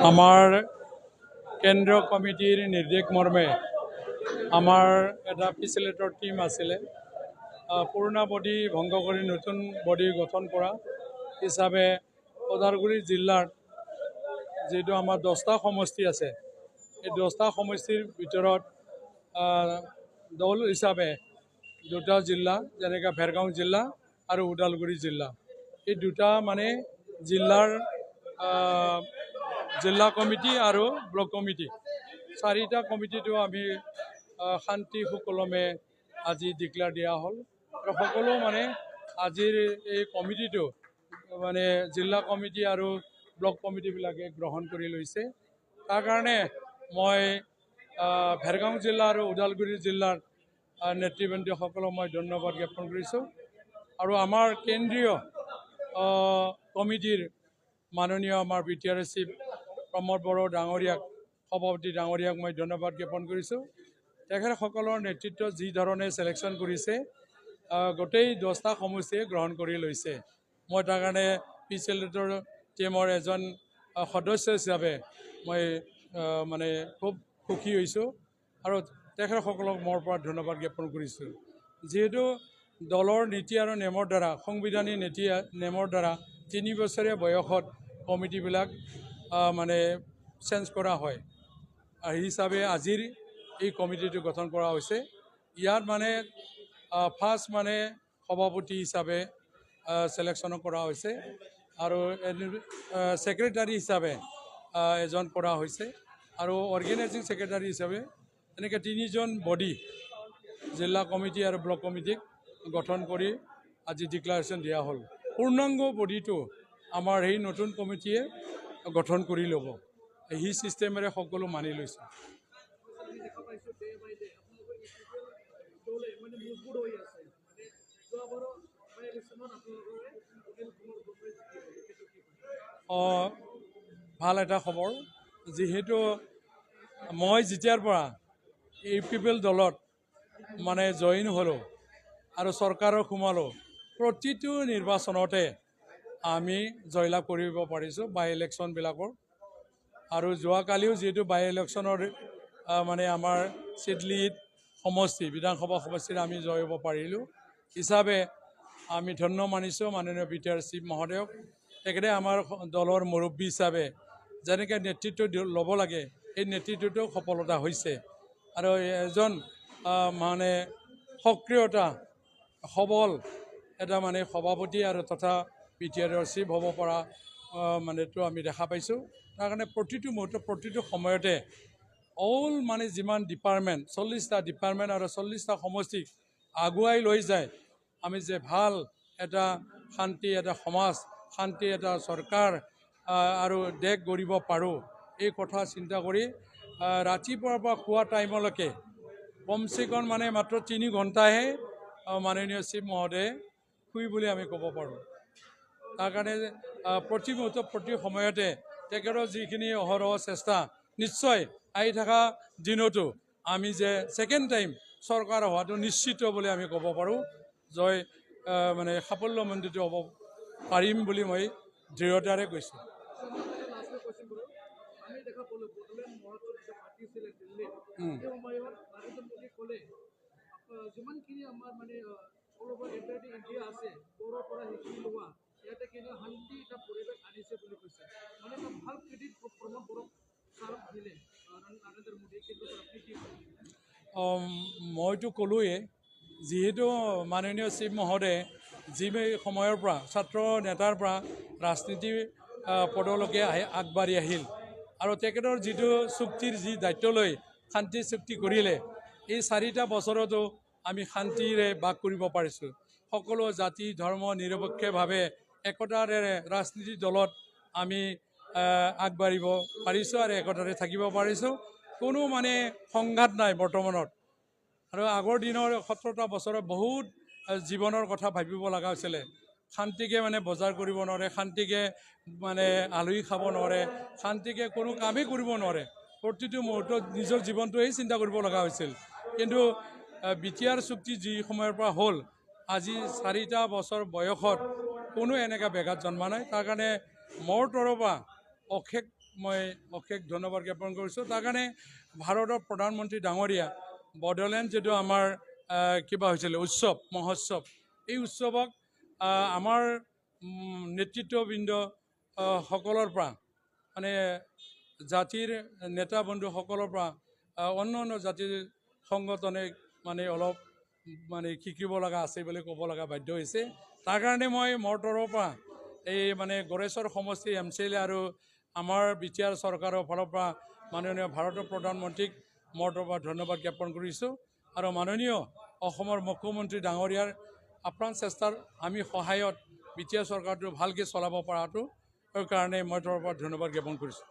আমাৰ কেন্দ্ৰীয় কমিটিৰ নিৰ্দেশ মৰ্মে আমাৰ এটা ফেচিলেটৰ টিম আছিলে পুৰণা বডি ভংগ কৰি নতুন বডি গঠন কৰা হিচাপে ওদালগুৰি জিলাৰ যেটো আমাৰ 10টা সমষ্টি আছে এই 10টা সমষ্টিৰ ভিতৰত দল হিচাপে দুটা জিলা যেনেকৈ ভেৰগাঁও জিলা আৰু ওদালগুৰি জিলা এই দুটা মানে জিলাৰ জিলা কমিটি আৰু ব্লক কমিটি চাৰিটা কমিটিটো আমি শান্তি সুকলমে আজি ডিক্লেয়াৰ দিয়া হ'ল আৰু সকলো মানে আজিৰ এই কমিটিটো মানে জিলা কমিটি আৰু ব্লক কমিটিবিলাকে গ্ৰহণ কৰি লৈছে তাৰ কাৰণে মই ভেৰগাঁও জিলা আৰু ওদালগুৰি জিলাৰ নেতৃবৃন্দসকলক মই ধন্যবাদ জ্ঞাপন কৰিছোঁ আৰু আমাৰ কেন্দ্ৰীয় কমিটিৰ মাননীয় আমাৰ বিটিআৰ চিফ প্ৰমোদ বড়ো ডাঙৰীয়াক সভাপতি ডাঙৰীয়াক মই ধন্যবাদ জ্ঞাপন কৰিছোঁ তেখেতসকলৰ নেতৃত্বত যি ধৰণে চিলেকশ্যন কৰিছে গোটেই 10টা সমষ্টিয়ে গ্ৰহণ কৰি লৈছে মই তাৰ কাৰণে ফেচিলেটৰ টিমৰ এজন সদস্য হিচাপে মই মানে খুব সুখী হৈছোঁ আৰু তেখেতসকলক মোৰ পৰা ধন্যবাদ জ্ঞাপন কৰিছোঁ যিহেতু দলৰ নীতি আৰু নেমৰ দ্বাৰা সংবিধানিক নীতি নেমৰ দ্বাৰা 3 বছৰীয়া বয়সত কমিটিবিলাক মানে চেঞ্জ কৰা হয় আৰু হিচাপে আজিৰ এই কমিটিটো গঠন কৰা হৈছে ইয়াত মানে ফাৰ্ষ্ট মানে সভাপতি হিচাপে চিলেকশ্যন কৰা হৈছে আৰু সেক্ৰেটাৰী হিচাপে এজন কৰা হৈছে আৰু অৰ্গেনাইজিং সেক্ৰেটাৰী হিচাপে এনেকৈ 3জন বডি জিলা কমিটি আৰু ব্লক কমিটিক গঠন কৰি আজি ডিক্লাৰেশ্যন দিয়া হ'ল পূৰ্ণাংগ বডিটো আমাৰ এই নতুন কমিটিয়ে গঠন কৰি ল'ব এই চিষ্টেমেৰে সকলো মানি লৈছে ভাল এটা খবৰ যিহেতু মই যেতিয়াৰ পৰা UPPL দলত মানে জইন হ'লোঁ আৰু চৰকাৰত সোমালোঁ প্ৰতিটো নিৰ্বাচনতে আমি জয়লাভ কৰিব পাৰিছোঁ বাই ইলেকশ্যনবিলাকৰ আৰু যোৱাকালিও যেহেতু বাই ইলেকশ্যনৰ মানে আমাৰ চিডলিত সমষ্টি বিধানসভা সমষ্টিত আমি জয় হ'ব পাৰিলোঁ হিচাপে আমি ধন্য মানিছোঁ মাননীয় বিটিআৰ চিফ মহোদয়ক তেখেতে আমাৰ দলৰ মুৰব্বী হিচাপে যেনেকৈ নেতৃত্ব ল'ব লাগে এই নেতৃত্বটো সফলতা হৈছে আৰু এজন মানে সক্ৰিয়তা সবল এটা মানে সভাপতি আৰু তথা বিটিআৰৰ চিফ হ'ব পৰা মানেটো আমি দেখা পাইছোঁ তাৰ কাৰণে প্ৰতিটো মুহূৰ্তত প্ৰতিটো সময়তে অল মানে যিমান ডিপাৰ্টমেণ্ট 40টা ডিপাৰ্টমেণ্ট আৰু 40টা সমষ্টিক আগুৱাই লৈ যায় আমি যে ভাল এটা শান্তি এটা সমাজ শান্তি এটা চৰকাৰ আৰু দেশ গঢ়িব পাৰোঁ এই কথা চিন্তা কৰি ৰাতিপুৱাৰ পৰা খোৱা টাইমলৈকে কমচে কম মানে মাত্ৰ 3 ঘণ্টাহে মাননীয় চিফ মহোদয়ে শুই বুলি আমি ক'ব পাৰোঁ তাৰ কাৰণে প্ৰতি মুহূৰ্তত প্ৰতি সময়তে তেখেতৰ যিখিনি অহৰহ চেষ্টা নিশ্চয় আহি থকা দিনতো আমি যে ছেকেণ্ড টাইম চৰকাৰ হোৱাটো নিশ্চিত বুলি আমি ক'ব পাৰোঁ জয় মানে সাফল্যমণ্ডিত হ'ব পাৰিম বুলি মই দৃঢ়তাৰে কৈছোঁ মইতো ক'লোৱে যিহেতু মাননীয় চিফ মহোদয়ে যি সময়ৰ পৰা ছাত্ৰ নেতাৰ পৰা ৰাজনীতি পদলৈকে আগবাঢ়ি আহিল আৰু তেখেতৰ যিটো চুক্তিৰ যি দায়িত্ব লৈ শান্তি চুক্তি কৰিলে এই 4টা বছৰতো আমি শান্তিৰে বাস কৰিব পাৰিছোঁ সকলো জাতি ধৰ্ম নিৰপেক্ষভাৱে একতাৰে ৰাজনীতি দলত আমি আগবাঢ়িব পাৰিছোঁ আৰু একতাৰে থাকিব পাৰিছোঁ কোনো মানে সংঘাত নাই বৰ্তমানত আৰু আগৰ দিনৰ 17টা বছৰত বহুত জীৱনৰ কথা ভাবিব লগা হৈছিলে শান্তিকে মানে বজাৰ কৰিব নোৱাৰে শান্তিকে মানে আলহী খাব নোৱাৰে শান্তিকে কোনো কামেই কৰিব নোৱাৰে প্ৰতিটো মুহূৰ্তত নিজৰ জীৱনটোৱেই চিন্তা কৰিব লগা হৈছিল কিন্তু বিটিআৰ চুক্তি যি সময়ৰ পৰা হ'ল আজি 4টা বছৰ বয়সত কোনো এনেকা ব্যাঘাত জন্মা নাই তাৰ কাৰণে মোৰ তৰফৰ পৰা অশেষ মই অশেষ ধন্যবাদ জ্ঞাপন কৰিছোঁ। তাৰ কাৰণে ভাৰতৰ প্ৰধানমন্ত্ৰী ডাঙৰীয়া বড়োলেণ্ড যিটো আমাৰ কিবা হৈছিলে উৎসৱ মহোৎসৱ, এই উৎসৱক আমাৰ নেতৃত্ববৃন্দ সকলৰ পৰা মানে জাতিৰ নেতা বন্ধুসকলৰ পৰা অন্য জাতিৰ সংগঠনে মানে অলপ মানে শিকিব লগা আছে বুলি ক'ব লগা বাধ্য হৈছে। তাৰ কাৰণে মই মোৰ তৰফৰ পৰা এই মানে গড়েশ্বৰ সমষ্টি MCLA আৰু আমাৰ BTR চৰকাৰৰ ফালৰ পৰা মাননীয় ভাৰতৰ প্ৰধানমন্ত্ৰীক মোৰ তৰফৰ পৰা ধন্যবাদ জ্ঞাপন কৰিছোঁ। আৰু মাননীয় অসমৰ মুখ্যমন্ত্ৰী ডাঙৰীয়াৰ আপ্ৰাণ চেষ্টাৰ আমি সহায়ত BTR চৰকাৰটো ভালকৈ চলাব পৰাটোৰ কাৰণে মই তৰফৰ পৰা ধন্যবাদ জ্ঞাপন কৰিছোঁ।